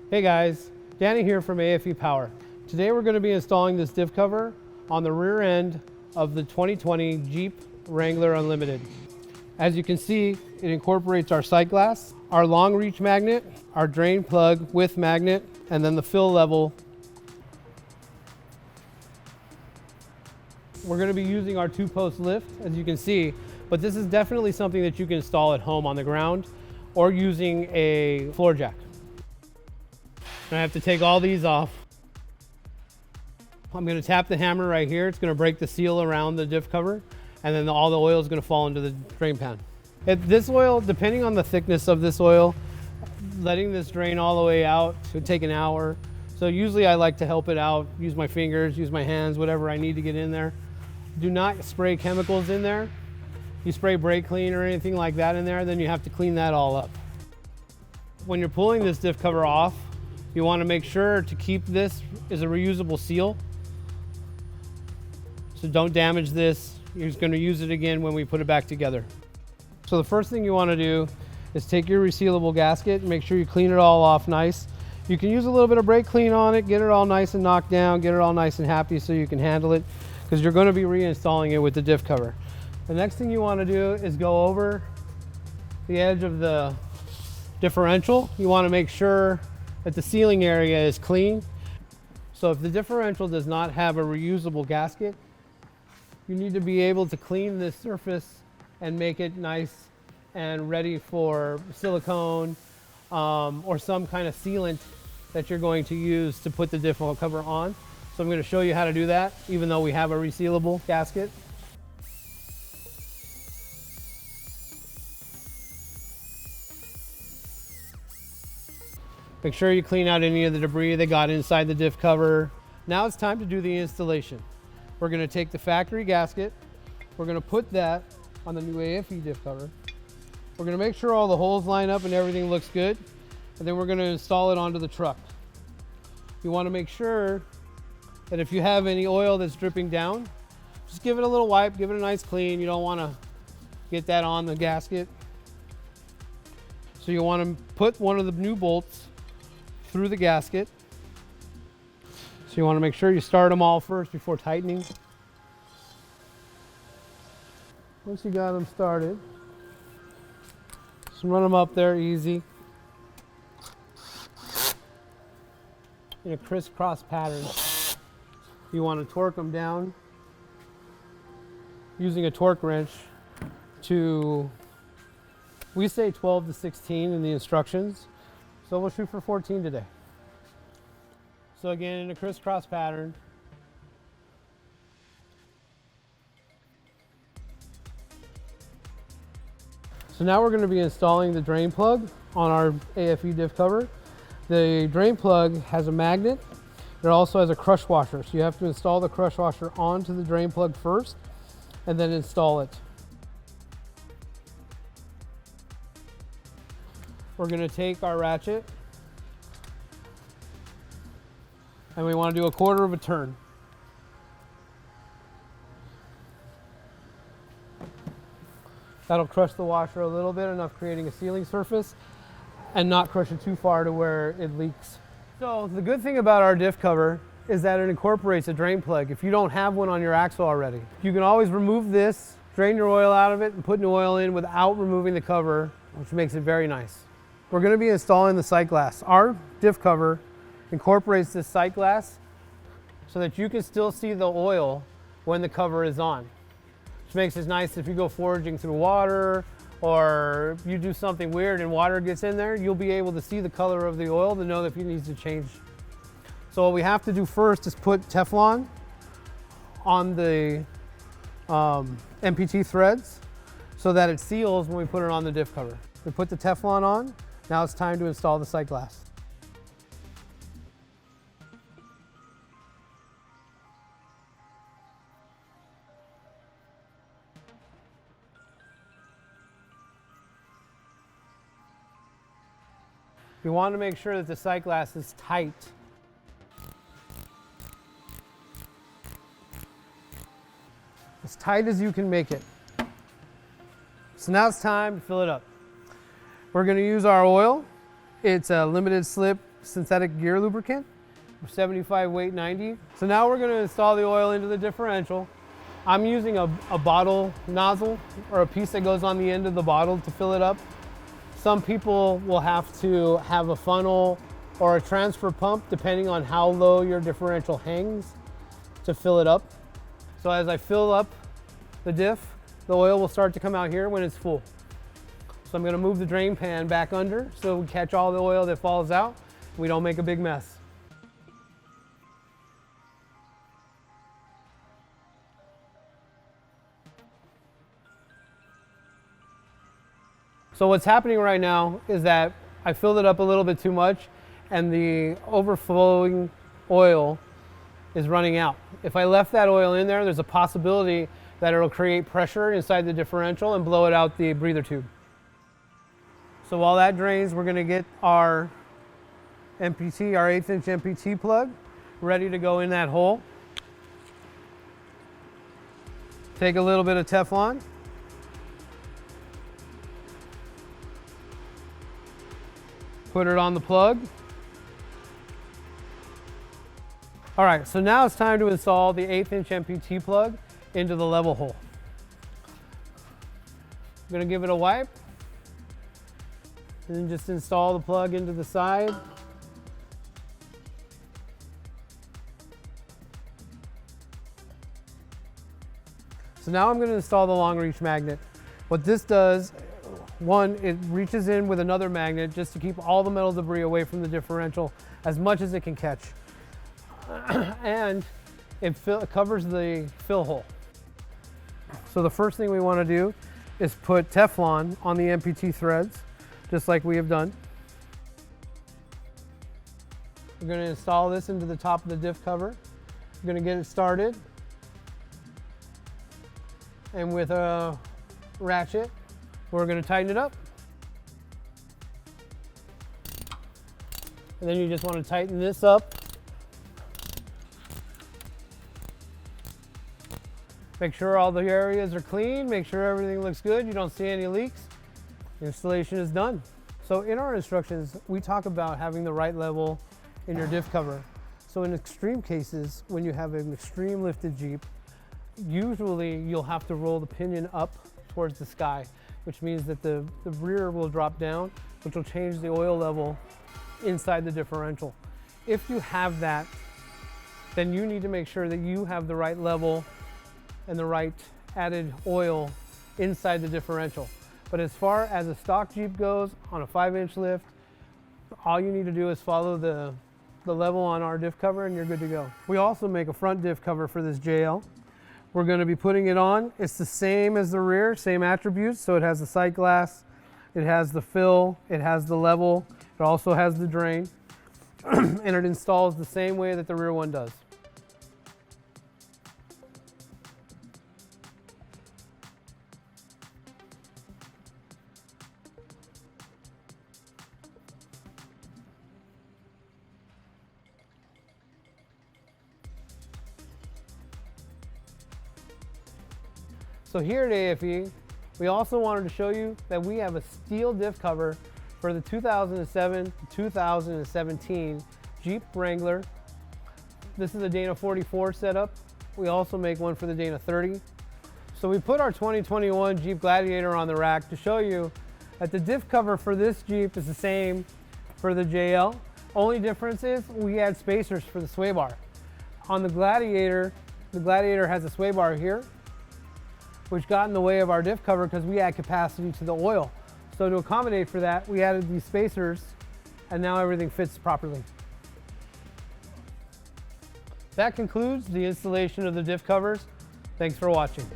Hey guys, Danny here from aFe Power. Today we're going to be installing this diff cover on the rear end of the 2020 Jeep Wrangler Unlimited. As you can see, it incorporates our sight glass, our long reach magnet, our drain plug with magnet, and then the fill level. We're going to be using our 2-post lift, as you can see, but this is definitely something that you can install at home on the ground or using a floor jack. I have to take all these off. I'm going to tap the hammer right here. It's going to break the seal around the diff cover, and then all the oil is going to fall into the drain pan. This oil, depending on the thickness of this oil, letting this drain all the way out would take an hour. So usually I like to help it out, use my fingers, use my hands, whatever I need to get in there. Do not spray chemicals in there. You spray brake clean or anything like that in there, then you have to clean that all up. When you're pulling this diff cover off, you want to make sure to keep this as a reusable seal. So don't damage this. You're just going to use it again when we put it back together. So the first thing you want to do is take your resealable gasket and make sure you clean it all off nice. You can use a little bit of brake clean on it, get it all nice and knocked down, get it all nice and happy so you can handle it, because you're going to be reinstalling it with the diff cover. The next thing you want to do is go over the edge of the differential. You want to make sure that the sealing area is clean. So if the differential does not have a reusable gasket, you need to be able to clean this surface and make it nice and ready for silicone or some kind of sealant that you're going to use to put the diff cover on. So I'm going to show you how to do that, even though we have a resealable gasket. Make sure you clean out any of the debris that got inside the diff cover. Now it's time to do the installation. We're going to take the factory gasket. We're going to put that on the new aFe diff cover. We're going to make sure all the holes line up and everything looks good. And then we're going to install it onto the truck. You want to make sure that if you have any oil that's dripping down, just give it a little wipe, give it a nice clean. You don't want to get that on the gasket. So you want to put one of the new bolts through the gasket. So you want to make sure you start them all first before tightening. Once you got them started, just run them up there easy in a crisscross pattern. You want to torque them down using a torque wrench to, we say 12 to 16 in the instructions. So we'll shoot for 14 today. So again, in a crisscross pattern. So now we're going to be installing the drain plug on our aFe diff cover. The drain plug has a magnet. It also has a crush washer. So you have to install the crush washer onto the drain plug first and then install it. We're going to take our ratchet and we want to do a 1/4 of a turn. That'll crush the washer a little bit, enough creating a sealing surface and not crush it too far to where it leaks. So the good thing about our diff cover is that it incorporates a drain plug if you don't have one on your axle already. You can always remove this, drain your oil out of it and put new oil in without removing the cover, which makes it very nice. We're going to be installing the sight glass. Our diff cover incorporates this sight glass so that you can still see the oil when the cover is on, which makes it nice if you go foraging through water or you do something weird and water gets in there, you'll be able to see the color of the oil to know if it needs to change. So what we have to do first is put Teflon on the NPT threads so that it seals when we put it on the diff cover. We put the Teflon on. Now it's time to install the sight glass. You want to make sure that the sight glass is tight. As tight as you can make it. So now it's time to fill it up. We're going to use our oil. It's a limited slip synthetic gear lubricant, 75 weight 90. So now we're going to install the oil into the differential. I'm using a bottle nozzle, or a piece that goes on the end of the bottle to fill it up. Some people will have to have a funnel or a transfer pump depending on how low your differential hangs to fill it up. So as I fill up the diff, the oil will start to come out here when it's full. So I'm going to move the drain pan back under so we catch all the oil that falls out. We don't make a big mess. So what's happening right now is that I filled it up a little bit too much and the overflowing oil is running out. If I left that oil in there, there's a possibility that it'll create pressure inside the differential and blow it out the breather tube. So while that drains, we're going to get our NPT, our 1/8 inch NPT plug ready to go in that hole. Take a little bit of Teflon. Put it on the plug. All right, so now it's time to install the 1/8 inch NPT plug into the level hole. I'm gonna give it a wipe and then just install the plug into the side. So now I'm gonna install the long reach magnet. What this does, one, it reaches in with another magnet just to keep all the metal debris away from the differential as much as it can catch. And it covers the fill hole. So the first thing we want to do is put Teflon on the NPT threads, just like we have done. We're going to install this into the top of the diff cover. We're going to get it started. And with a ratchet, we're going to tighten it up. And then you just want to tighten this up. Make sure all the areas are clean, make sure everything looks good, you don't see any leaks. The installation is done. So in our instructions, we talk about having the right level in your diff cover. So in extreme cases, when you have an extreme lifted Jeep, usually you'll have to roll the pinion up towards the sky, which means that the rear will drop down, which will change the oil level inside the differential. If you have that, then you need to make sure that you have the right level and the right added oil inside the differential. But as far as a stock Jeep goes, on a 5-inch lift, all you need to do is follow the level on our diff cover and you're good to go. We also make a front diff cover for this JL. We're going to be putting it on. It's the same as the rear, same attributes. So it has the sight glass, it has the fill, it has the level, it also has the drain, and it installs the same way that the rear one does. So here at aFe, we also wanted to show you that we have a steel diff cover for the 2007 to 2017 Jeep Wrangler. This is a Dana 44 setup. We also make one for the Dana 30. So we put our 2021 Jeep Gladiator on the rack to show you that the diff cover for this Jeep is the same for the JL. Only difference is we add spacers for the sway bar. On the Gladiator has a sway bar here, which got in the way of our diff cover because we add capacity to the oil. So to accommodate for that, we added these spacers and now everything fits properly. That concludes the installation of the diff covers. Thanks for watching.